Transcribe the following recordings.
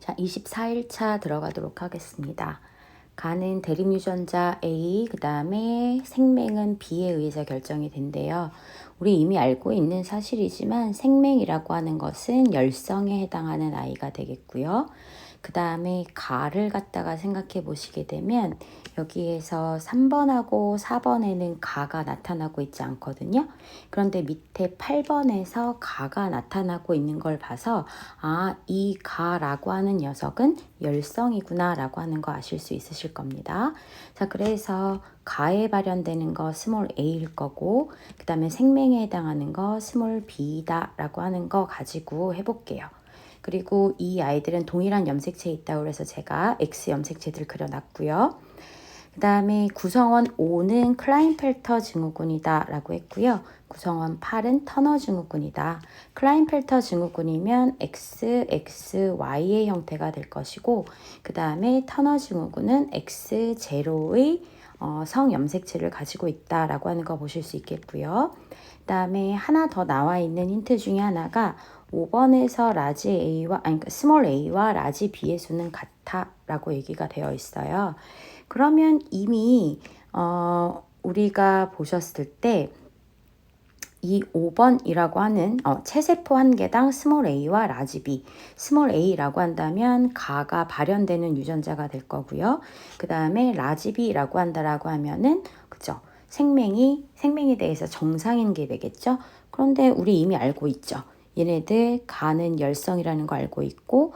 자, 24일차 들어가도록 하겠습니다. 가는 대립유전자 A, 그 다음에 생명은 B에 의해서 결정이 된대요. 우리 이미 알고 있는 사실이지만 생명이라고 하는 것은 열성에 해당하는 아이가 되겠고요. 그 다음에 가를 갖다가 생각해 보시게 되면 여기에서 3번하고 4번에는 가가 나타나고 있지 않거든요. 그런데 밑에 8번에서 가가 나타나고 있는 걸 봐서 이 가라고 하는 녀석은 열성이구나 라고 하는 거 아실 수 있으실 겁니다. 자, 그래서 가에 발현되는 거 스몰 a일 거고 그 다음에 생명에 해당하는 거 스몰 b다 라고 하는 거 가지고 해볼게요. 그리고 이 아이들은 동일한 염색체에 있다고 해서 제가 X 염색체들 그려놨고요. 그 다음에 구성원 5는 클라인펠터 증후군이다 라고 했고요. 구성원 8은 터너 증후군이다. 클라인펠터 증후군이면 XXY의 형태가 될 것이고 그 다음에 터너 증후군은 X0의 성염색체를 가지고 있다라고 하는 거 보실 수 있겠고요. 그 다음에 하나 더 나와 있는 힌트 중에 하나가 5번에서 라지 A와 그러니까 스몰 A와 라지 B의 수는 같아 라고 얘기가 되어 있어요. 그러면 이미 우리가 보셨을 때 이 5번이라고 하는 체세포 한 개당 스몰 a와 라지 b, 스몰 a라고 한다면 가가 발현되는 유전자가 될 거고요. 그 다음에 라지 b라고 한다라고 하면은 그죠? 생명에 대해서 정상인 게 되겠죠. 그런데 우리 이미 알고 있죠. 얘네들 가는 열성이라는 거 알고 있고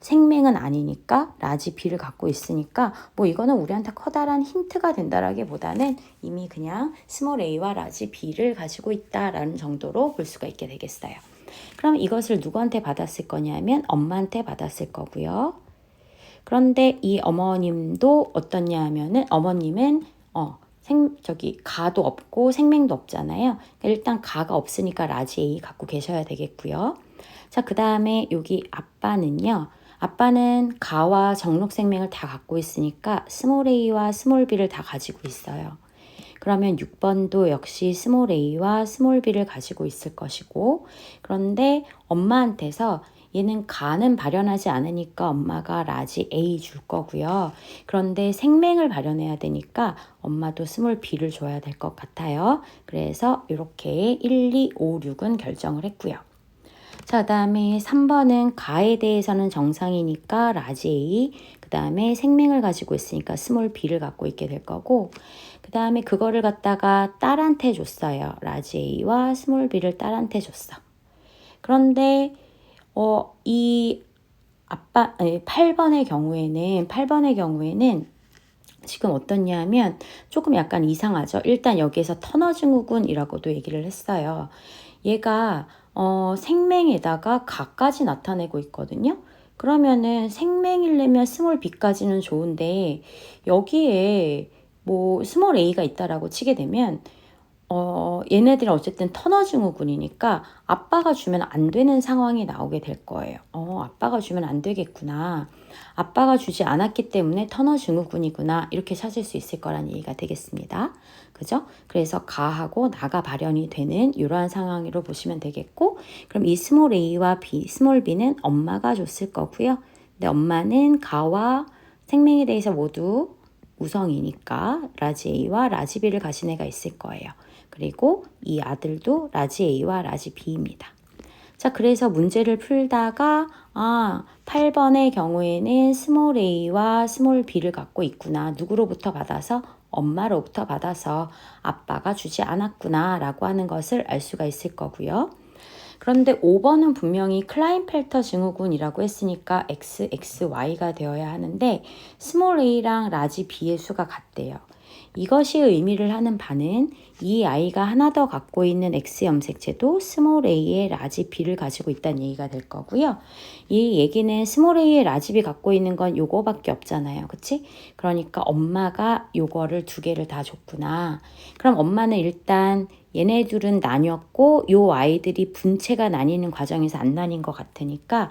생명은 아니니까 라지 B를 갖고 있으니까 뭐 이거는 우리한테 커다란 힌트가 된다라기보다는 이미 그냥 스몰 a와 라지 B를 가지고 있다라는 정도로 볼 수가 있게 되겠어요. 그럼 이것을 누구한테 받았을 거냐면 엄마한테 받았을 거고요. 그런데 이 어머님도 어떻냐 하면은 어머님은 가도 없고 생명도 없잖아요. 일단 가가 없으니까 라지 A 갖고 계셔야 되겠고요. 자, 그 다음에 여기 아빠는요. 아빠는 가와 정록 생명을 다 갖고 있으니까 스몰 a와 스몰 b를 다 가지고 있어요. 그러면 6번도 역시 스몰 a와 스몰 b를 가지고 있을 것이고 그런데 엄마한테서 얘는 가는 발현하지 않으니까 엄마가 라지 A 줄 거고요. 그런데 생명을 발현해야 되니까 엄마도 스몰 B를 줘야 될 것 같아요. 그래서 이렇게 1, 2, 5, 6은 결정을 했고요. 자, 그 다음에 3번은 가에 대해서는 정상이니까 라지 A, 그 다음에 생명을 가지고 있으니까 스몰 b를 갖고 있게 될 거고 그 다음에 그거를 갖다가 딸한테 줬어요. 라지 A와 스몰 b를 딸한테 줬어. 그런데 이 8번의 경우에는 지금 어떻냐면 조금 약간 이상하죠. 일단 여기에서 터너 증후군이라고도 얘기를 했어요. 얘가 생명에다가 가까지 나타내고 있거든요. 그러면은 생명이려면 스몰 b까지는 좋은데 여기에 뭐 스몰 a가 있다라고 치게 되면 얘네들은 어쨌든 터너 증후군이니까 아빠가 주면 안 되는 상황이 나오게 될 거예요. 아빠가 주면 안 되겠구나. 아빠가 주지 않았기 때문에 터너 증후군이구나. 이렇게 찾을 수 있을 거란 얘기가 되겠습니다. 그죠? 그래서 가하고 나가 발현이 되는 이러한 상황으로 보시면 되겠고 그럼 이 스몰 a와 b, 스몰 b는 엄마가 줬을 거고요. 근데 엄마는 가와 생명에 대해서 모두 우성이니까 라지 A와 라지 B를 가진 애가 있을 거예요. 그리고 이 아들도 라지 A와 라지 B입니다. 자, 그래서 문제를 풀다가 8번의 경우에는 스몰 a와 스몰 b를 갖고 있구나. 누구로부터 받아서? 엄마로부터 받아서 아빠가 주지 않았구나 라고 하는 것을 알 수가 있을 거고요. 그런데 5번은 분명히 클라인펠터 증후군이라고 했으니까 XXY가 되어야 하는데 스몰 a랑 라지 b의 수가 같대요. 이것이 의미를 하는 바는 이 아이가 하나 더 갖고 있는 X 염색체도 스몰 a의 라지 b를 가지고 있다는 얘기가 될 거고요. 이 얘기는 스몰 a의 라지 b 갖고 있는 건 요거밖에 없잖아요. 그치? 그러니까 엄마가 요거를 두 개를 다 줬구나. 그럼 엄마는 일단 얘네 둘은 나뉘었고 요 아이들이 분체가 나뉘는 과정에서 안 나뉜 것 같으니까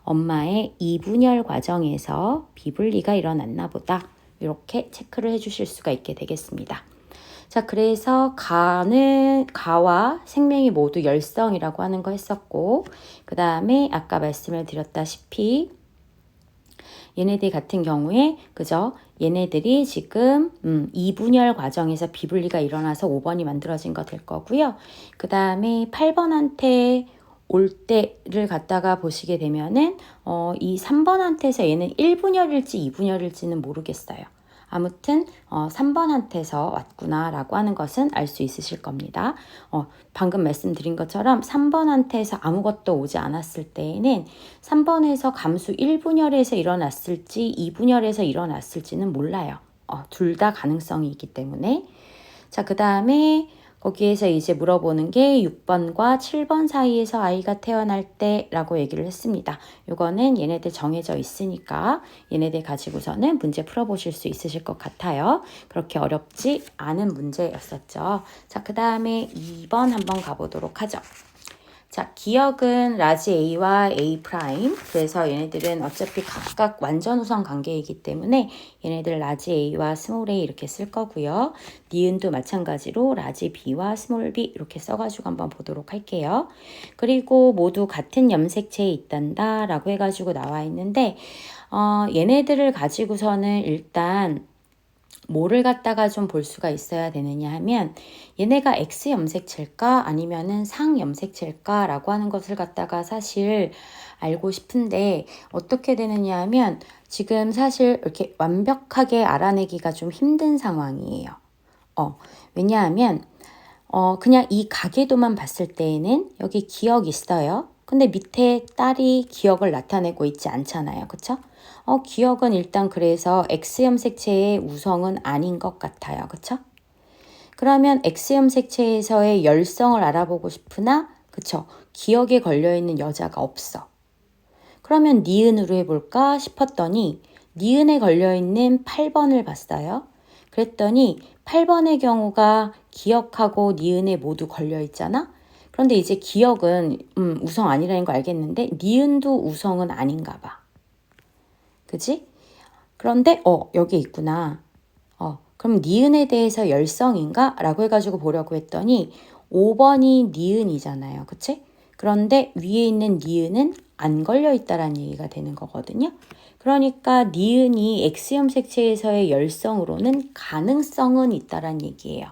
엄마의 이분열 과정에서 비분리가 일어났나 보다. 이렇게 체크를 해주실 수가 있게 되겠습니다. 자, 그래서 가와 생명이 모두 열성이라고 하는 거 했었고, 그 다음에 아까 말씀을 드렸다시피 얘네들 같은 경우에 그죠? 얘네들이 지금 2분열 과정에서 비분리가 일어나서 5번이 만들어진 거 될 거고요. 그 다음에 8번한테 올 때를 갖다가 보시게 되면은 이 3번한테서 얘는 1분열일지 2분열일지는 모르겠어요. 아무튼 3번한테서 왔구나라고 하는 것은 알 수 있으실 겁니다. 방금 말씀드린 것처럼 3번한테서 아무것도 오지 않았을 때에는 3번에서 감수 1분열에서 일어났을지 2분열에서 일어났을지는 몰라요. 둘 다 가능성이 있기 때문에. 자, 그 다음에 거기에서 이제 물어보는 게 6번과 7번 사이에서 아이가 태어날 때라고 얘기를 했습니다. 요거는 얘네들 정해져 있으니까 얘네들 가지고서는 문제 풀어보실 수 있으실 것 같아요. 그렇게 어렵지 않은 문제였었죠. 자, 그 다음에 2번 한번 가보도록 하죠. 자, 기억은 라지 A와 A 프라임. 그래서 얘네들은 어차피 각각 완전 우선 관계이기 때문에 얘네들 라지 A와 스몰 a 이렇게 쓸 거고요. 니은도 마찬가지로 라지 B와 스몰 b 이렇게 써가지고 한번 보도록 할게요. 그리고 모두 같은 염색체에 있단다 라고 해가지고 나와 있는데 얘네들을 가지고서는 일단 뭐를 갖다가 좀 볼 수가 있어야 되느냐 하면 얘네가 X 염색체일까 아니면은 상 염색체일까 라고 하는 것을 갖다가 사실 알고 싶은데 어떻게 되느냐 하면 지금 사실 이렇게 완벽하게 알아내기가 좀 힘든 상황이에요. 왜냐하면 그냥 이 가계도만 봤을 때에는 여기 기억 있어요. 근데 밑에 딸이 기억을 나타내고 있지 않잖아요. 그쵸? 기억은 일단 그래서 X염색체의 우성은 아닌 것 같아요. 그쵸? 그러면 X염색체에서의 열성을 알아보고 싶으나, 그쵸? 기억에 걸려있는 여자가 없어. 그러면 니은으로 해볼까 싶었더니 니은에 걸려있는 8번을 봤어요. 그랬더니 8번의 경우가 기억하고 니은에 모두 걸려있잖아? 그런데 이제 기억은 우성 아니라는 거 알겠는데 니은도 우성은 아닌가 봐. 그지? 그런데 여기 있구나. 그럼 니은에 대해서 열성인가? 라고 해가지고 보려고 했더니 5번이 니은이잖아요. 그치? 그런데 위에 있는 니은은 안 걸려 있다라는 얘기가 되는 거거든요. 그러니까 니은이 X염색체에서의 열성으로는 가능성은 있다라는 얘기예요.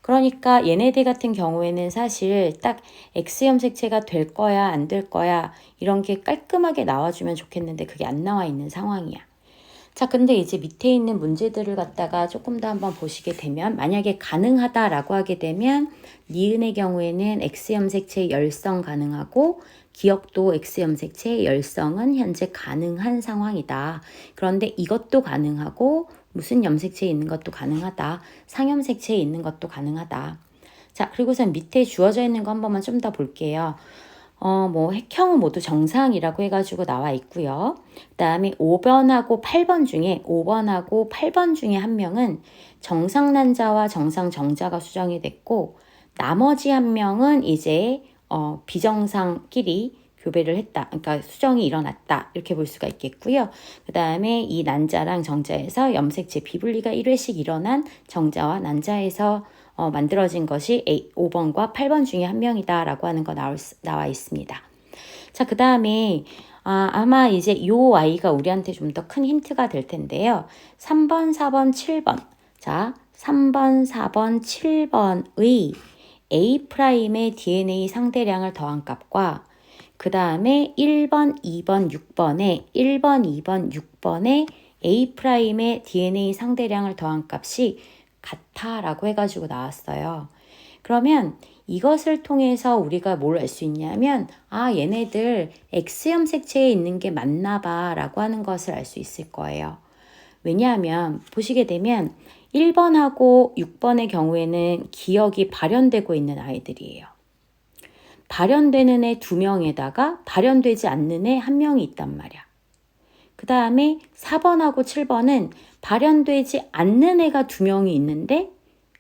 그러니까 얘네들 같은 경우에는 사실 딱 X염색체가 될 거야, 안 될 거야 이런 게 깔끔하게 나와주면 좋겠는데 그게 안 나와 있는 상황이야. 자, 근데 이제 밑에 있는 문제들을 갖다가 조금 더 한번 보시게 되면 만약에 가능하다라고 하게 되면 니은의 경우에는 X염색체의 열성 가능하고 기억도 X염색체의 열성은 현재 가능한 상황이다. 그런데 이것도 가능하고 무슨 염색체에 있는 것도 가능하다. 상염색체에 있는 것도 가능하다. 자, 그리고선 밑에 주어져 있는 거 한 번만 좀 더 볼게요. 핵형은 모두 정상이라고 해가지고 나와 있고요. 그 다음에 5번하고 8번 중에 한 명은 정상 난자와 정상 정자가 수정이 됐고, 나머지 한 명은 이제 비정상끼리 교배를 했다. 그러니까 수정이 일어났다. 이렇게 볼 수가 있겠고요. 그 다음에 이 난자랑 정자에서 염색체 비분리가 1회씩 일어난 정자와 난자에서 만들어진 것이 5번과 8번 중에 한 명이다 라고 하는 거 나와 있습니다. 자, 그 다음에 아마 이제 요 아이가 우리한테 좀 더 큰 힌트가 될 텐데요. 3번, 4번, 7번. 자, 3번, 4번, 7번의 A'의 DNA 상대량을 더한 값과 그 다음에 1번, 2번, 6번에 1번, 2번, 6번에 A'의 DNA 상대량을 더한 값이 같아라고 해가지고 나왔어요. 그러면 이것을 통해서 우리가 뭘 알 수 있냐면 얘네들 X염색체에 있는 게 맞나 봐 라고 하는 것을 알 수 있을 거예요. 왜냐하면 보시게 되면 1번하고 6번의 경우에는 기억이 발현되고 있는 아이들이에요. 발현되는 애 2명에다가 발현되지 않는 애 1명이 있단 말이야. 그 다음에 4번하고 7번은 발현되지 않는 애가 2명이 있는데,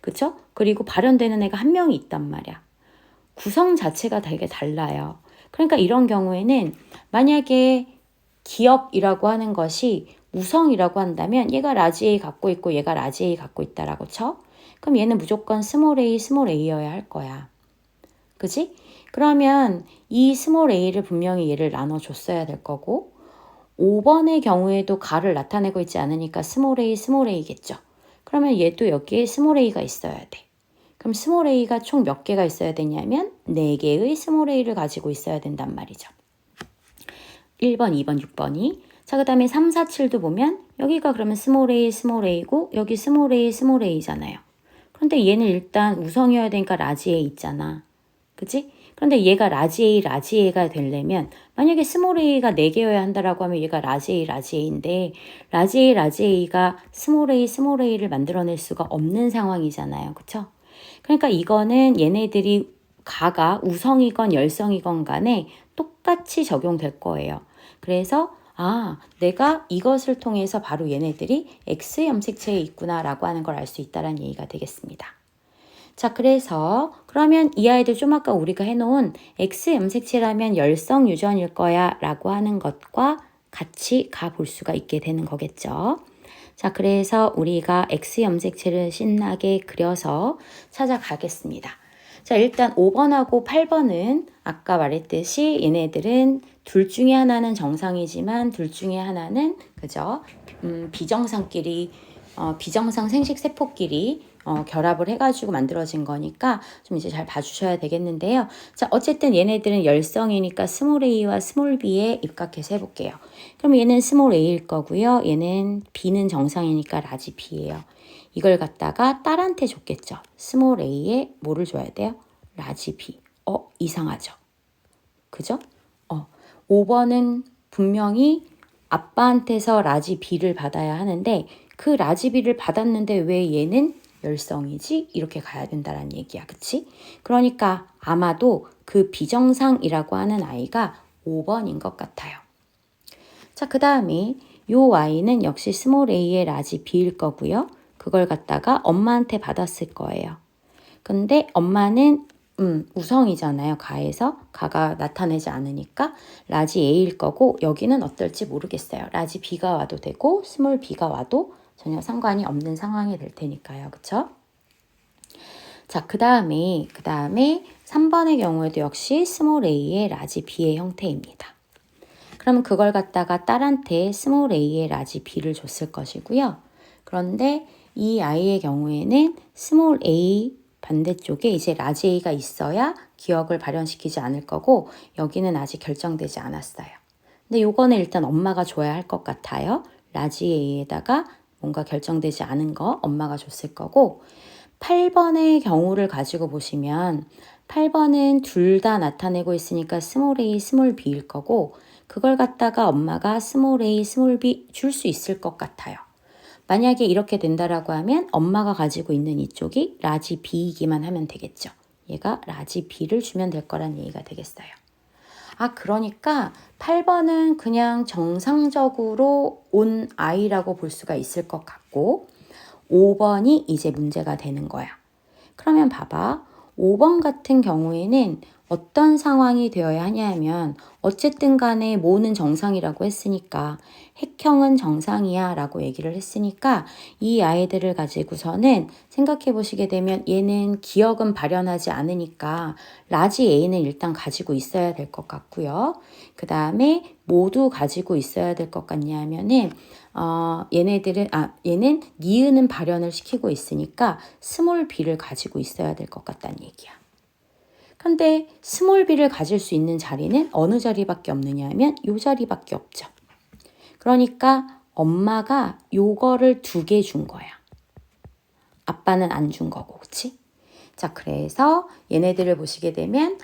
그쵸? 그리고 발현되는 애가 1명이 있단 말이야. 구성 자체가 되게 달라요. 그러니까 이런 경우에는 만약에 기억이라고 하는 것이 우성이라고 한다면 얘가 라지 A 갖고 있고 얘가 라지 A 갖고 있다라고 쳐. 그럼 얘는 무조건 스몰 a여야 할 거야. 그지? 그러면 이 스몰 a를 분명히 얘를 나눠줬어야 될 거고 5번의 경우에도 가를 나타내고 있지 않으니까 스몰 a겠죠. 그러면 얘도 여기에 스몰 a가 있어야 돼. 그럼 스몰 a가 총 몇 개가 있어야 되냐면 4개의 스몰 a를 가지고 있어야 된단 말이죠. 1번, 2번, 6번이. 자, 그 다음에 3, 4, 7도 보면 여기가 그러면 스몰 a고 여기 스몰 a잖아요. 그런데 얘는 일단 우성이어야 되니까 라지 A 있잖아. 그치? 그런데 얘가 라지 A가 되려면 만약에 스몰 a가 4개여야 한다라고 하면 얘가 라지 A인데 라지 A가 스몰 a를 만들어낼 수가 없는 상황이잖아요. 그쵸? 그러니까 이거는 얘네들이 가가 우성이건 열성이건 간에 똑같이 적용될 거예요. 그래서 내가 이것을 통해서 바로 얘네들이 X 염색체에 있구나 라고 하는 걸 알 수 있다는 얘기가 되겠습니다. 자, 그래서 그러면 이 아이들 좀 아까 우리가 해놓은 X 염색체라면 열성 유전일 거야 라고 하는 것과 같이 가볼 수가 있게 되는 거겠죠. 자, 그래서 우리가 X 염색체를 신나게 그려서 찾아가겠습니다. 자, 일단 5번하고 8번은 아까 말했듯이 얘네들은 둘 중에 하나는 정상이지만 둘 중에 하나는 그죠? 비정상끼리 비정상 생식세포끼리 결합을 해가지고 만들어진 거니까 좀 이제 잘 봐주셔야 되겠는데요. 자, 어쨌든 얘네들은 열성이니까 스몰 a와 스몰 b에 입각해서 해볼게요. 그럼 얘는 스몰 a일 거고요. 얘는 b는 정상이니까 라지 b예요. 이걸 갖다가 딸한테 줬겠죠. 스몰 a에 뭐를 줘야 돼요? 라지 b. 이상하죠. 그죠? 5번은 분명히 아빠한테서 라지 b를 받아야 하는데 그 라지 b를 받았는데 왜 얘는 열성이지? 이렇게 가야 된다는 얘기야. 그치? 그러니까 아마도 그 비정상이라고 하는 아이가 5번인 것 같아요. 자, 그 다음에 요 y는 역시 스몰 a의 라지 b일 거고요. 그걸 갖다가 엄마한테 받았을 거예요. 근데 엄마는 우성이잖아요. 가에서 가가 나타내지 않으니까 라지 A일 거고 여기는 어떨지 모르겠어요. 라지 B가 와도 되고 스몰 B가 와도 전혀 상관이 없는 상황이 될 테니까요. 그쵸? 자, 그 다음에 3번의 경우에도 역시 스몰 A의 라지 B의 형태입니다. 그러면 그걸 갖다가 딸한테 스몰 A의 라지 B를 줬을 것이고요. 그런데 이 아이의 경우에는 스몰 A 반대쪽에 이제 라지 A가 있어야 기억을 발현시키지 않을 거고 여기는 아직 결정되지 않았어요. 근데 요거는 일단 엄마가 줘야 할 것 같아요. 라지 A에다가 뭔가 결정되지 않은 거 엄마가 줬을 거고 8번의 경우를 가지고 보시면 8번은 둘 다 나타내고 있으니까 스몰 a, 스몰 b일 거고 그걸 갖다가 엄마가 스몰 a, 스몰 b 줄 수 있을 것 같아요. 만약에 이렇게 된다라고 하면 엄마가 가지고 있는 이쪽이 라지 b이기만 하면 되겠죠. 얘가 라지 b를 주면 될 거란 얘기가 되겠어요. 그러니까 8번은 그냥 정상적으로 온 아이라고 볼 수가 있을 것 같고 5번이 이제 문제가 되는 거야. 그러면 봐봐. 5번 같은 경우에는 어떤 상황이 되어야 하냐면 어쨌든 간에 모는 정상이라고 했으니까 핵형은 정상이야 라고 얘기를 했으니까 이 아이들을 가지고서는 생각해 보시게 되면 얘는 기억은 발현하지 않으니까 라지 A는 일단 가지고 있어야 될 것 같고요. 그 다음에 모두 가지고 있어야 될 것 같냐 하면은 얘는 니은은 발현을 시키고 있으니까 스몰 b를 가지고 있어야 될 것 같다는 얘기야. 근데 스몰 b를 가질 수 있는 자리는 어느 자리밖에 없느냐 하면 요 자리밖에 없죠. 그러니까 엄마가 요거를 2개 준 거야. 아빠는 안 준 거고, 그치? 자, 그래서 얘네들을 보시게 되면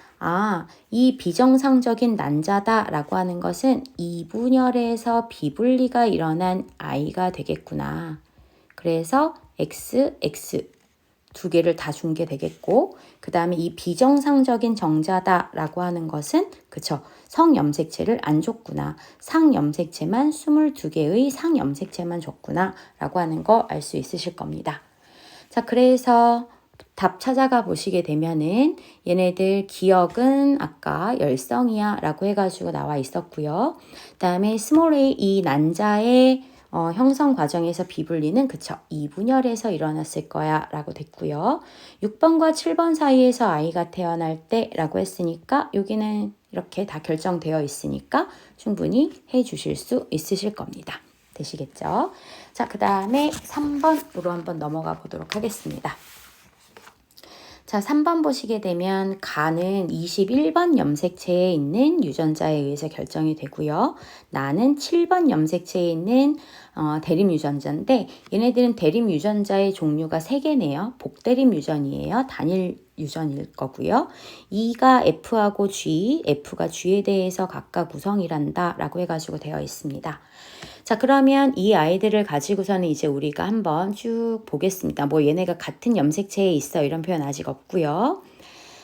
이 비정상적인 난자다라고 하는 것은 이분열에서 비분리가 일어난 아이가 되겠구나. 그래서 X 2개를 다 준 게 되겠고 그 다음에 이 비정상적인 정자다라고 하는 것은 그쵸 성염색체를 안 줬구나. 상염색체만 22개의 상염색체만 줬구나 라고 하는 거 알 수 있으실 겁니다. 자, 그래서 답 찾아가 보시게 되면은 얘네들 기억은 아까 열성이야 라고 해가지고 나와 있었고요. 그 다음에 스몰 a 이 난자의 형성 과정에서 비분리는 그쵸. 이분열에서 일어났을 거야 라고 됐고요. 6번과 7번 사이에서 아이가 태어날 때 라고 했으니까 여기는 이렇게 다 결정되어 있으니까 충분히 해 주실 수 있으실 겁니다. 되시겠죠? 자, 그 다음에 3번으로 한번 넘어가 보도록 하겠습니다. 자, 3번 보시게 되면 가는 21번 염색체에 있는 유전자에 의해서 결정이 되고요. 나는 7번 염색체에 있는 대림 유전자인데 얘네들은 대림 유전자의 종류가 3개네요. 복대림 유전이에요. 단일 유전일 거고요. E가 F하고 G, F가 G에 대해서 각각 구성이란다 라고 해가지고 되어 있습니다. 자, 그러면 이 아이들을 가지고서는 이제 우리가 한번 쭉 보겠습니다. 뭐 얘네가 같은 염색체에 있어 이런 표현 아직 없고요.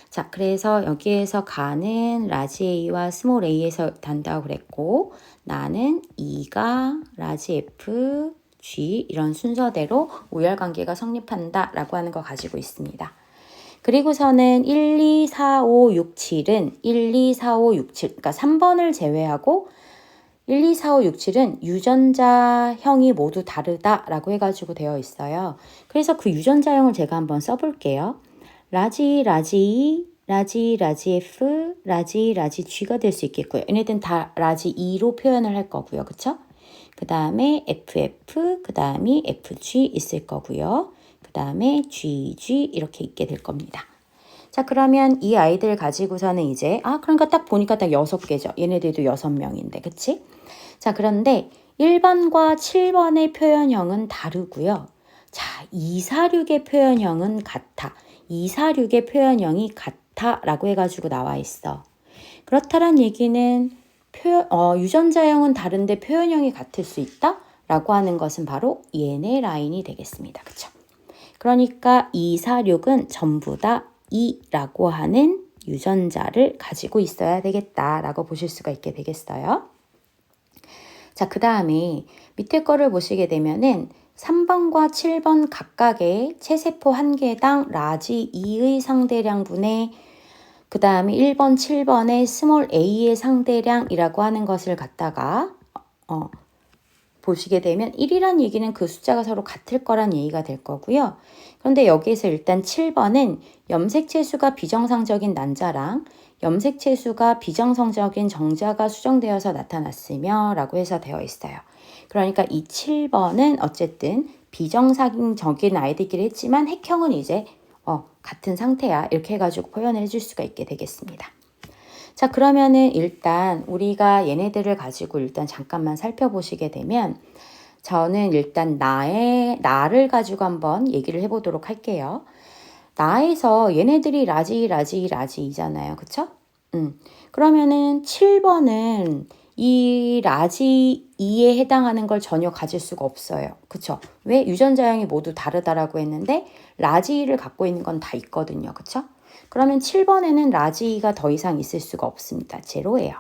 자, 그래서 여기에서 가는 라지 A와 스몰 A에서 단다고 그랬고 나는 E가 라지 F, G 이런 순서대로 우열관계가 성립한다 라고 하는 거 가지고 있습니다. 그리고서는 1, 2, 4, 5, 6, 7은 1, 2, 4, 5, 6, 7 그러니까 3번을 제외하고 1, 2, 4, 5, 6, 7은 유전자형이 모두 다르다라고 해가지고 되어 있어요. 그래서 그 유전자형을 제가 한번 써볼게요. 라지, 라지 E, 라지, 라지 F, 라지, 라지 G가 될 수 있겠고요. 얘네들은 다 라지 E로 표현을 할 거고요. 그쵸? 그 다음에 FF, 그 다음에 FG 있을 거고요. 그 다음에 GG 이렇게 있게 될 겁니다. 자, 그러면 이 아이들 가지고서는 이제 그러니까 딱 보니까 딱 6개죠. 얘네들도 6명인데 그치? 자, 그런데 1번과 7번의 표현형은 다르고요. 자, 246의 표현형은 같아. 246의 표현형이 같아 라고 해가지고 나와 있어. 그렇다란 얘기는 유전자형은 다른데 표현형이 같을 수 있다? 라고 하는 것은 바로 얘네 라인이 되겠습니다. 그쵸? 그러니까 246은 전부 다 2라고 하는 유전자를 가지고 있어야 되겠다라고 보실 수가 있게 되겠어요. 자, 그 다음에 밑에 거를 보시게 되면은 3번과 7번 각각의 체세포 1개당 라지 2의 상대량분의 그 다음에 1번, 7번의 스몰 a의 상대량이라고 하는 것을 갖다가 보시게 되면 1이란 얘기는 그 숫자가 서로 같을 거란 얘기가 될 거고요. 그런데 여기에서 일단 7번은 염색체 수가 비정상적인 난자랑 염색체 수가 비정상적인 정자가 수정되어서 나타났으며 라고 해서 되어 있어요. 그러니까 이 7번은 어쨌든 비정상적인 아이들끼리 했지만 핵형은 이제 같은 상태야 이렇게 해가지고 표현을 해줄 수가 있게 되겠습니다. 자, 그러면은 일단 우리가 얘네들을 가지고 일단 잠깐만 살펴보시게 되면 저는 일단 나를 가지고 한번 얘기를 해보도록 할게요. 나에서 얘네들이 라지이잖아요. 그쵸? 그러면은 7번은 이 라지 2에 해당하는 걸 전혀 가질 수가 없어요. 그쵸? 왜? 유전자형이 모두 다르다라고 했는데 라지 2를 갖고 있는 건 다 있거든요. 그쵸? 그러면 7번에는 라지 2가 더 이상 있을 수가 없습니다. 제로예요.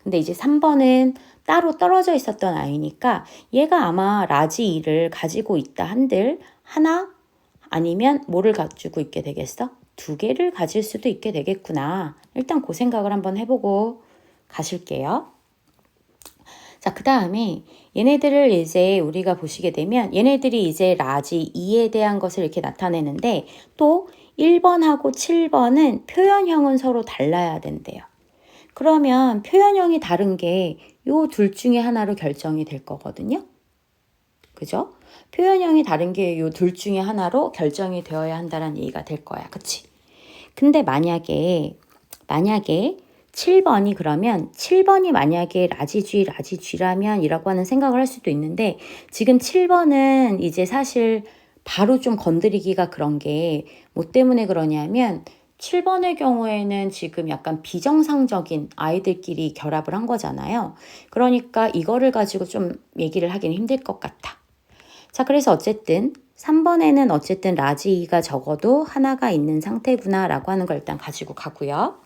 근데 이제 3번은 따로 떨어져 있었던 아이니까 얘가 아마 라지 2를 가지고 있다 한들 하나 아니면 뭐를 가지고 있게 되겠어? 2개를 가질 수도 있게 되겠구나. 일단 그 생각을 한번 해보고 가실게요. 자, 그 다음에 얘네들을 이제 우리가 보시게 되면 얘네들이 이제 라지 2에 대한 것을 이렇게 나타내는데 또 1번하고 7번은 표현형은 서로 달라야 된대요. 그러면 표현형이 다른 게 요 둘 중에 하나로 결정이 될 거거든요. 그죠? 표현형이 다른 게 요 둘 중에 하나로 결정이 되어야 한다는 얘기가 될 거야. 그치? 근데 만약에 7번이 그러면 7번이 만약에 라지쥐라면 이라고 하는 생각을 할 수도 있는데 지금 7번은 이제 사실 바로 좀 건드리기가 그런 게 뭐 때문에 그러냐면 7번의 경우에는 지금 약간 비정상적인 아이들끼리 결합을 한 거잖아요. 그러니까 이거를 가지고 좀 얘기를 하기는 힘들 것 같아. 자, 그래서 어쨌든 3번에는 어쨌든 라지가 적어도 하나가 있는 상태구나 라고 하는 걸 일단 가지고 가고요.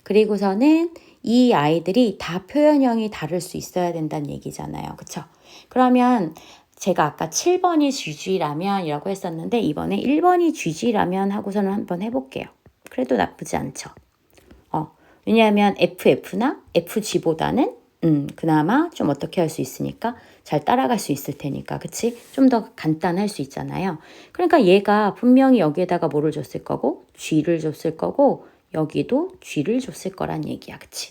그리고서는 이 아이들이 다 표현형이 다를 수 있어야 된다는 얘기잖아요. 그쵸? 그러면 제가 아까 7번이 GG라면 이라고 했었는데 이번에 1번이 GG라면 하고서는 한번 해볼게요. 그래도 나쁘지 않죠. 왜냐하면 FF나 FG보다는 그나마 좀 어떻게 할 수 있으니까 잘 따라갈 수 있을 테니까, 그치? 좀 더 간단할 수 있잖아요. 그러니까 얘가 분명히 여기에다가 뭐를 줬을 거고, G를 줬을 거고, 여기도 G를 줬을 거란 얘기야, 그치?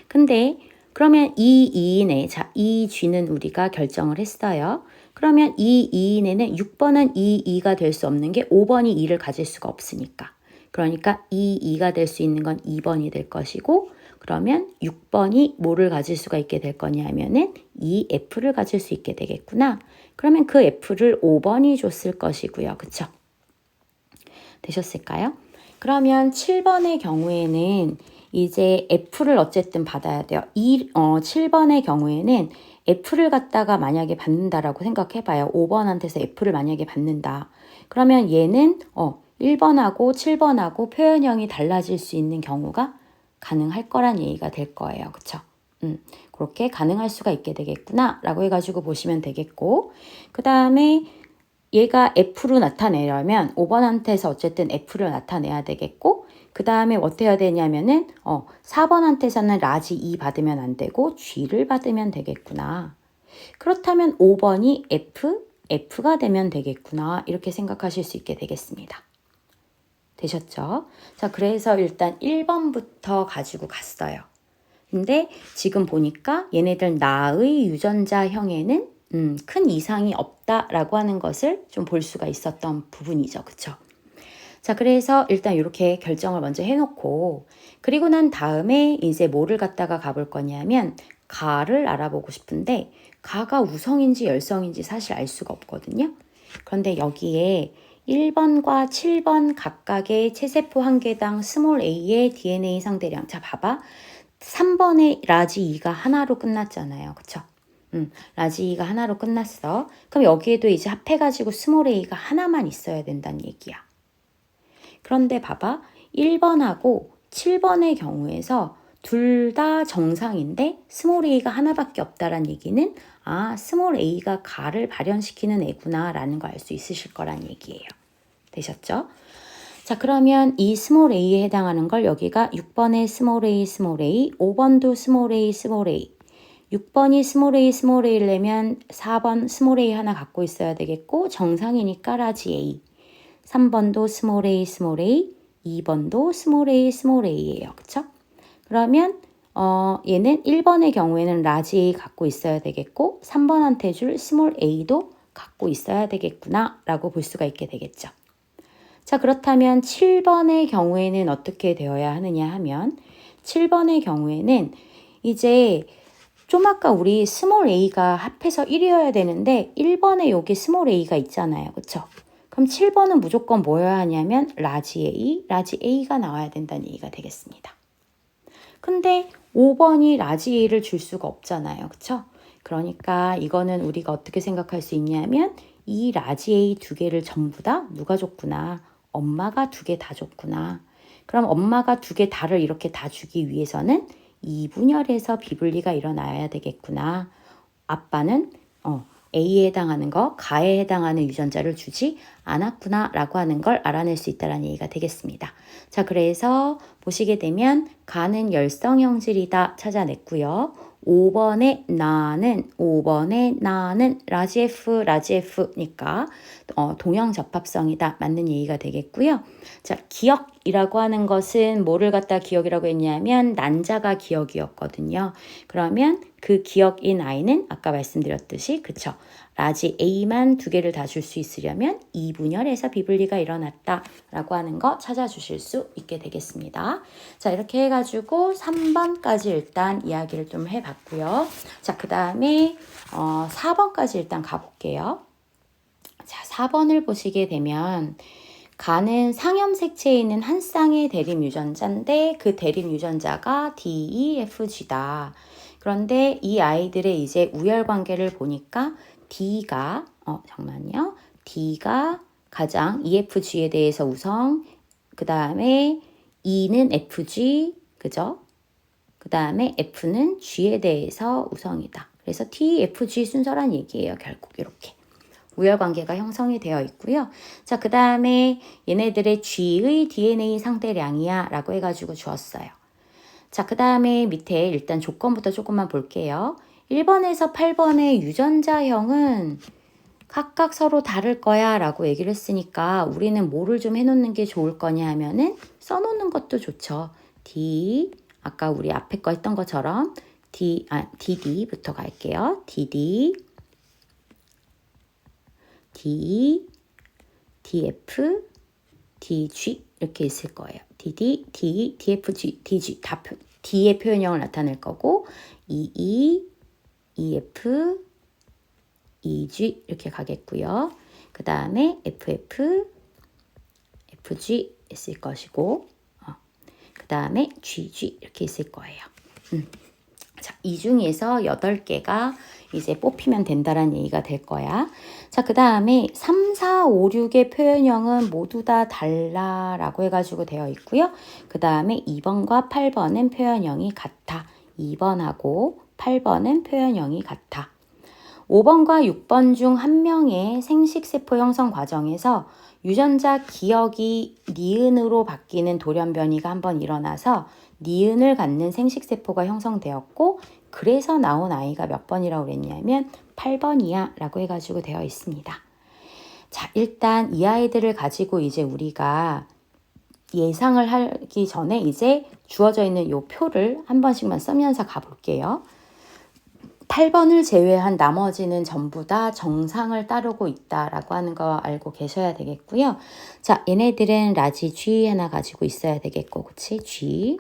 근데 그러면 이 2인에, 자, 이 G는 우리가 결정을 했어요. 그러면 이 2인에는 6번은 이 2가 될 수 없는 게 5번이 2를 가질 수가 없으니까. 그러니까 이 2가 될 수 있는 건 2번이 될 것이고, 그러면 6번이 뭐를 가질 수가 있게 될 거냐면은 이 F를 가질 수 있게 되겠구나. 그러면 그 F를 5번이 줬을 것이고요. 그쵸? 되셨을까요? 그러면 7번의 경우에는 이제 F를 어쨌든 받아야 돼요. 7번의 경우에는 F를 갖다가 만약에 받는다라고 생각해봐요. 5번한테서 F를 만약에 받는다. 그러면 얘는 1번하고 7번하고 표현형이 달라질 수 있는 경우가 가능할 거란 얘기가 될 거예요. 그쵸? 그렇게 가능할 수가 있게 되겠구나 라고 해가지고 보시면 되겠고, 그 다음에 얘가 F로 나타내려면 5번한테서 어쨌든 F를 나타내야 되겠고, 그 다음에 어떻게 해야 되냐면은 4번한테서는 라지 2 받으면 안 되고 G를 받으면 되겠구나. 그렇다면 5번이 F가 되면 되겠구나. 이렇게 생각하실 수 있게 되겠습니다. 되셨죠? 자, 그래서 일단 1번부터 가지고 갔어요. 근데 지금 보니까 얘네들 나의 유전자형에는 큰 이상이 없다라고 하는 것을 좀 볼 수가 있었던 부분이죠. 그쵸? 자, 그래서 일단 이렇게 결정을 먼저 해놓고, 그리고 난 다음에 이제 뭐를 갖다가 가볼 거냐면 가를 알아보고 싶은데, 가가 우성인지 열성인지 사실 알 수가 없거든요. 그런데 여기에 1번과 7번 각각의 체세포 한 개당 스몰 a의 DNA 상대량. 자, 봐봐. 3번에 라지 2가 하나로 끝났잖아요. 그쵸? 라지 2가 하나로 끝났어. 그럼 여기에도 이제 합해가지고 스몰 a가 하나만 있어야 된다는 얘기야. 그런데 봐봐. 1번하고 7번의 경우에서 둘 다 정상인데 스몰 a가 하나밖에 없다란 얘기는 스몰 a가 가를 발현시키는 애구나 라는 거 알 수 있으실 거란 얘기예요. 되셨죠? 자, 그러면 이 스몰 a에 해당하는 걸 여기가 6번의 스몰 a, 5번도 스몰 a, 6번이 스몰 a, 스몰 a려면 4번 스몰 a 하나 갖고 있어야 되겠고, 정상이니까 라지 a. 3번도 스몰 a, 2번도 스몰 a, 스몰 a예요. 그쵸? 그러면 얘는 1번의 경우에는 라지 a 갖고 있어야 되겠고, 3번한테 줄 스몰 a도 갖고 있어야 되겠구나 라고 볼 수가 있게 되겠죠. 자, 그렇다면 7번의 경우에는 어떻게 되어야 하느냐 하면, 7번의 경우에는 이제 좀 아까 우리 스몰 a가 합해서 1이어야 되는데 1번에 여기 스몰 a가 있잖아요. 그쵸? 그럼 7번은 무조건 뭐여야 하냐면 라지 a가 나와야 된다는 얘기가 되겠습니다. 근데 5번이 라지 a를 줄 수가 없잖아요. 그쵸? 그러니까 이거는 우리가 어떻게 생각할 수 있냐면 이 라지 a 두 개를 전부 다 누가 줬구나. 엄마가 두 개 다 줬구나. 그럼 엄마가 두 개 다를 이렇게 다 주기 위해서는 이분열에서 비분리가 일어나야 되겠구나. 아빠는 A에 해당하는 거, 가에 해당하는 유전자를 주지 않았구나 라고 하는 걸 알아낼 수 있다는 얘기가 되겠습니다. 자, 그래서 보시게 되면 가는 열성형질이다 찾아냈고요. 5번의 나는 라지 F니까 동형 접합성이다. 맞는 얘기가 되겠고요. 자, 기억이라고 하는 것은 뭐를 갖다 기억이라고 했냐면 난자가 기억이었거든요. 그러면 그 기억인 아이는 아까 말씀드렸듯이 그쵸? 라지 A만 두 개를 다 줄 수 있으려면 이분열에서 비분리가 일어났다라고 하는 거 찾아주실 수 있게 되겠습니다. 자, 이렇게 해가지고 3번까지 일단 이야기를 좀 해봤고요. 자, 그 다음에 4번까지 일단 가볼게요. 자, 4번을 보시게 되면 가는 상염색체에 있는 한 쌍의 대립 유전자인데 그 대립 유전자가 DEFG다. 그런데 이 아이들의 이제 우열 관계를 보니까 D가 D가 가장 EFG에 대해서 우성, 그 다음에 E는 FG, 그죠? 그 다음에 F는 G에 대해서 우성이다. 그래서 TFG 순서란 얘기예요. 결국 이렇게. 우열관계가 형성이 되어 있고요. 자, 그 다음에 얘네들의 G의 DNA 상대량이야 라고 해가지고 주었어요. 자, 그 다음에 밑에 일단 조건부터 조금만 볼게요. 1번에서 8번의 유전자형은 각각 서로 다를 거야 라고 얘기를 했으니까 우리는 뭐를 좀 해놓는 게 좋을 거냐 하면은 써놓는 것도 좋죠. D, 아까 우리 앞에 거 했던 것처럼 DD부터 갈게요. DD, D, DF, DG 이렇게 있을 거예요. DD, D, DFG, DG 다 D의 표현형을 나타낼 거고 EE, EF, EG 이렇게 가겠고요. 그 다음에 FF, FG 있을 것이고 그 다음에 GG 이렇게 있을 거예요. 자, 이 중에서 8개가 이제 뽑히면 된다라는 얘기가 될 거야. 자, 그 다음에 3, 4, 5, 6의 표현형은 모두 다 달라라고 해가지고 되어 있고요. 그 다음에 2번과 8번은 표현형이 같아. 2번하고 8번은 표현형이 같아. 5번과 6번 중 한 명의 생식세포 형성 과정에서 유전자 기억이 니은으로 바뀌는 돌연변이가 한번 일어나서 니은을 갖는 생식세포가 형성되었고 그래서 나온 아이가 몇 번이라고 그랬냐면 8번이야 라고 해가지고 되어 있습니다. 자, 일단 이 아이들을 가지고 이제 우리가 예상을 하기 전에 이제 주어져 있는 요 표를 한 번씩만 쓰면서 가볼게요. 8번을 제외한 나머지는 전부 다 정상을 따르고 있다라고 하는 거 알고 계셔야 되겠고요. 자, 얘네들은 라지 G 하나 가지고 있어야 되겠고, 그치? G.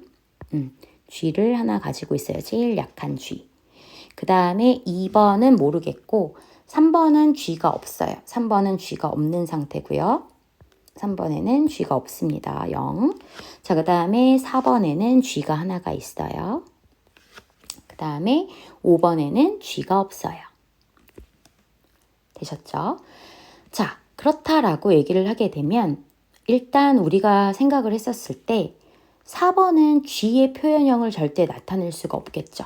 G를 하나 가지고 있어요. 제일 약한 G. 그 다음에 2번은 모르겠고, 3번은 G가 없어요. 3번은 G가 없는 상태고요. 3번에는 G가 없습니다. 0. 자, 그 다음에 4번에는 G가 하나가 있어요. 그 다음에 5번에는 G가 없어요. 되셨죠? 자, 그렇다라고 얘기를 하게 되면 일단 우리가 생각을 했었을 때 4번은 G의 표현형을 절대 나타낼 수가 없겠죠.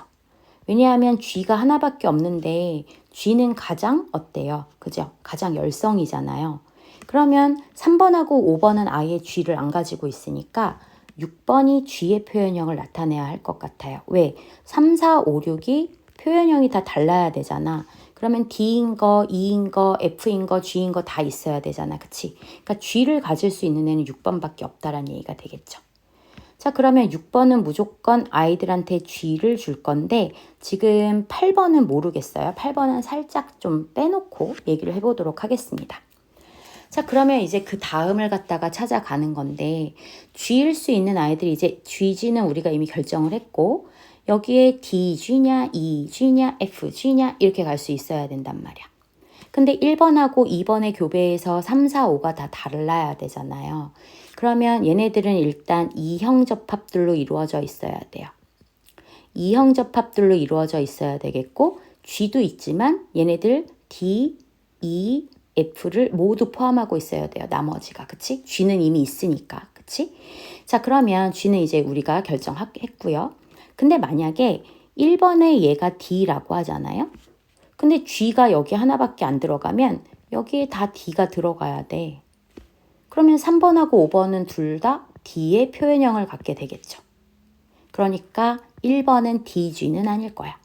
왜냐하면 G가 하나밖에 없는데 G는 가장 어때요? 그죠? 가장 열성이잖아요. 그러면 3번하고 5번은 아예 G를 안 가지고 있으니까 6번이 G의 표현형을 나타내야 할 것 같아요. 왜? 3, 4, 5, 6이 표현형이 다 달라야 되잖아. 그러면 D인 거, E인 거, F인 거, G인 거 다 있어야 되잖아. 그치? 그러니까 G를 가질 수 있는 애는 6번밖에 없다라는 얘기가 되겠죠. 자, 그러면 6번은 무조건 아이들한테 G를 줄 건데 지금 8번은 모르겠어요. 8번은 살짝 좀 빼놓고 얘기를 해보도록 하겠습니다. 자, 그러면 이제 그 다음을 갖다가 찾아가는 건데 G일 수 있는 아이들이 이제 GG는 우리가 이미 결정을 했고 여기에 DG냐, EG냐, FG냐 이렇게 갈 수 있어야 된단 말이야. 근데 1번하고 2번의 교배에서 3, 4, 5가 다 달라야 되잖아요. 그러면 얘네들은 일단 이형 접합들로 이루어져 있어야 돼요. 이형 접합들로 이루어져 있어야 되겠고 G도 있지만 얘네들 D, E, F를 모두 포함하고 있어야 돼요. 나머지가. 그치? G는 이미 있으니까. 그치? 자, 그러면 G는 이제 우리가 결정했고요. 근데 만약에 1번에 얘가 D라고 하잖아요. 근데 G가 여기 하나밖에 안 들어가면 여기에 다 D가 들어가야 돼. 그러면 3번하고 5번은 둘 다 D의 표현형을 갖게 되겠죠. 그러니까 1번은 DG는 아닐 거야.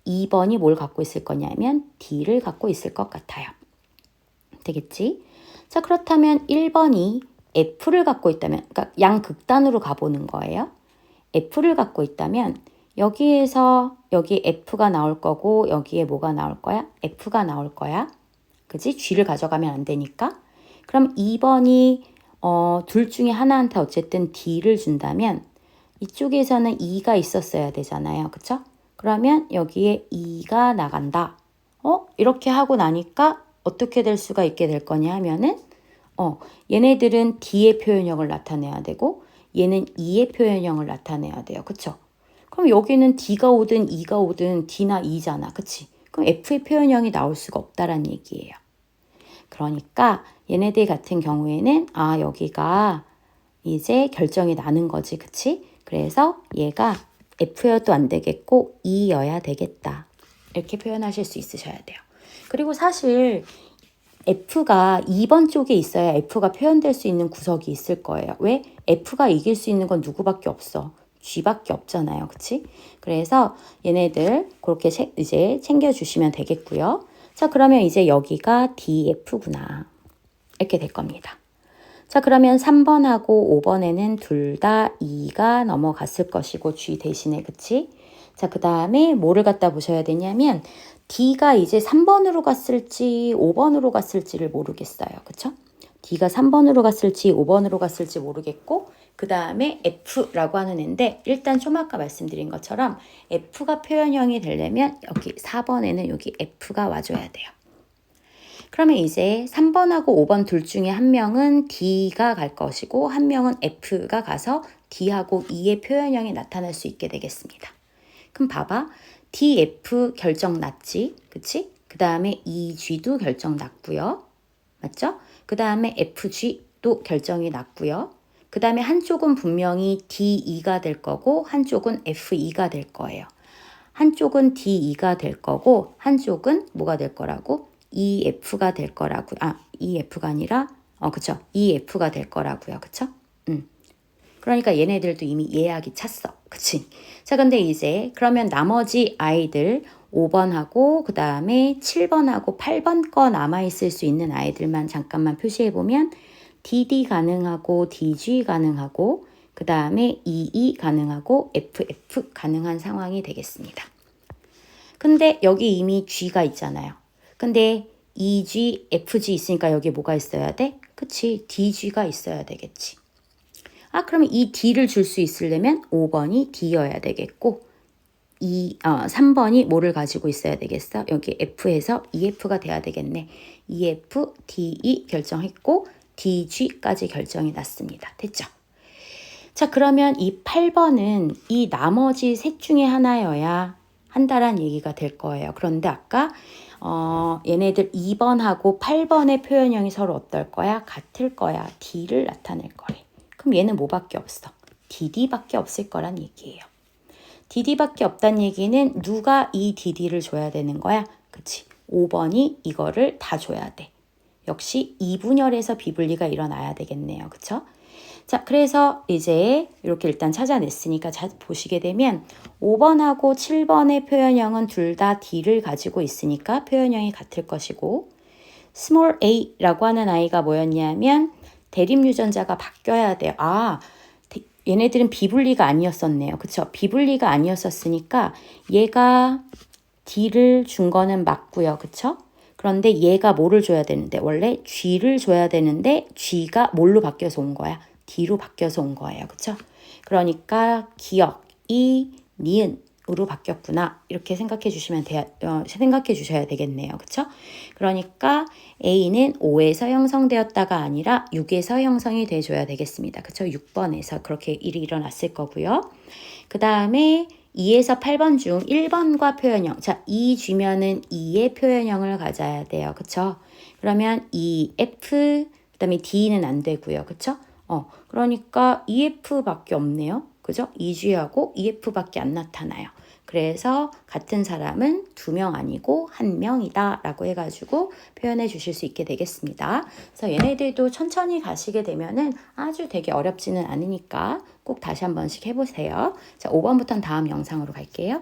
2번이 뭘 갖고 있을 거냐면 D를 갖고 있을 것 같아요. 되겠지? 자, 그렇다면 1번이 F를 갖고 있다면, 그러니까 양극단으로 가보는 거예요. F를 갖고 있다면 여기에서 여기 F가 나올 거고 여기에 뭐가 나올 거야? F가 나올 거야. 그지? G를 가져가면 안 되니까. 그럼 2번이 둘 중에 하나한테 어쨌든 D를 준다면 이쪽에서는 E가 있었어야 되잖아요. 그쵸? 그러면 여기에 E가 나간다. 이렇게 하고 나니까 어떻게 될 수가 있게 될 거냐 하면은 얘네들은 D의 표현형을 나타내야 되고 얘는 E의 표현형을 나타내야 돼요. 그쵸? 그럼 여기는 D가 오든 E가 오든 D나 E잖아. 그치? 그럼 F의 표현형이 나올 수가 없다라는 얘기예요. 그러니까 얘네들 같은 경우에는 여기가 이제 결정이 나는 거지. 그치? 그래서 얘가 F여도 안 되겠고 E여야 되겠다. 이렇게 표현하실 수 있으셔야 돼요. 그리고 사실 F가 2번 쪽에 있어야 F가 표현될 수 있는 구석이 있을 거예요. 왜? F가 이길 수 있는 건 누구밖에 없어. G밖에 없잖아요. 그치? 그래서 얘네들 그렇게 이제 챙겨주시면 되겠고요. 자, 그러면 이제 여기가 DF구나. 이렇게 될 겁니다. 자, 그러면 3번하고 5번에는 둘 다 2가 넘어갔을 것이고 G 대신에, 그치? 자, 그 다음에 뭐를 갖다 보셔야 되냐면 D가 이제 3번으로 갔을지 5번으로 갔을지를 모르겠어요. 그쵸? D가 3번으로 갔을지 5번으로 갔을지 모르겠고, 그 다음에 F라고 하는 애인데, 일단 좀 아까 말씀드린 것처럼 F가 표현형이 되려면 여기 4번에는 여기 F가 와줘야 돼요. 그러면 이제 3번하고 5번 둘 중에 한 명은 D가 갈 것이고 한 명은 F가 가서 D하고 E의 표현형이 나타날 수 있게 되겠습니다. 그럼 봐봐. DF 결정 났지? 그치? 그 다음에 EG도 결정 났고요. 맞죠? 그 다음에 FG도 결정이 났고요. 그 다음에 한쪽은 분명히 DE가 될 거고 한쪽은 FE가 될 거예요. 한쪽은 DE가 될 거고 한쪽은 뭐가 될 거라고? EF가 될 거라고. EF가 아니라 그쵸? EF가 될 거라고요. 그쵸? 그러니까 얘네들도 이미 예약이 찼어. 그치? 자, 근데 이제 그러면 나머지 아이들 5번하고 그 다음에 7번하고 8번 거 남아있을 수 있는 아이들만 잠깐만 표시해보면 DD 가능하고 DG 가능하고 그 다음에 EE 가능하고 FF 가능한 상황이 되겠습니다. 근데 여기 이미 G가 있잖아요. 근데 EG, FG 있으니까 여기 뭐가 있어야 돼? 그치? DG가 있어야 되겠지. 그러면 이 D를 줄 수 있으려면 5번이 D여야 되겠고 3번이 뭐를 가지고 있어야 되겠어? 여기 F에서 EF가 돼야 되겠네. EF, DE 결정했고 DG까지 결정이 났습니다. 됐죠? 자, 그러면 이 8번은 이 나머지 셋 중에 하나여야 한다란 얘기가 될 거예요. 그런데 아까 얘네들 2번하고 8번의 표현형이 서로 어떨 거야? 같을 거야. D를 나타낼 거래. 그럼 얘는 뭐밖에 없어? DD밖에 없을 거란 얘기예요. DD밖에 없다는 얘기는 누가 이 DD를 줘야 되는 거야? 그치? 5번이 이거를 다 줘야 돼. 역시 이분열에서 비분리가 일어나야 되겠네요. 그쵸? 자, 그래서 이제 이렇게 일단 찾아냈으니까 보시게 되면 5번하고 7번의 표현형은 둘 다 D를 가지고 있으니까 표현형이 같을 것이고 small a라고 하는 아이가 뭐였냐면 대립유전자가 바뀌어야 돼요. 얘네들은 비분리가 아니었었네요. 그쵸? 비분리가 아니었었으니까 얘가 D를 준 거는 맞고요. 그쵸? 그런데 얘가 뭐를 줘야 되는데 원래 G를 줘야 되는데 G가 뭘로 바뀌어서 온 거야? D로 바뀌어서 온 거예요. 그쵸? 그러니까 기억이 니은으로 바뀌었구나. 이렇게 생각해 주셔야 되겠네요. 그쵸? 그러니까 A는 5에서 형성되었다가 아니라 6에서 형성이 돼줘야 되겠습니다. 그쵸? 6번에서 그렇게 일이 일어났을 거고요. 그 다음에 2에서 8번 중 1번과 표현형. 자, 2 주면은 2의 표현형을 가져야 돼요. 그쵸? 그러면 EF, 그 다음에 D는 안 되고요. 그쵸? 그러니까 EF밖에 없네요. 그죠? EG하고 EF밖에 안 나타나요. 그래서 같은 사람은 2명 아니고 1명이다 라고 해가지고 표현해 주실 수 있게 되겠습니다. 그래서 얘네들도 천천히 가시게 되면은 아주 되게 어렵지는 않으니까 꼭 다시 한 번씩 해보세요. 자, 5번부터는 다음 영상으로 갈게요.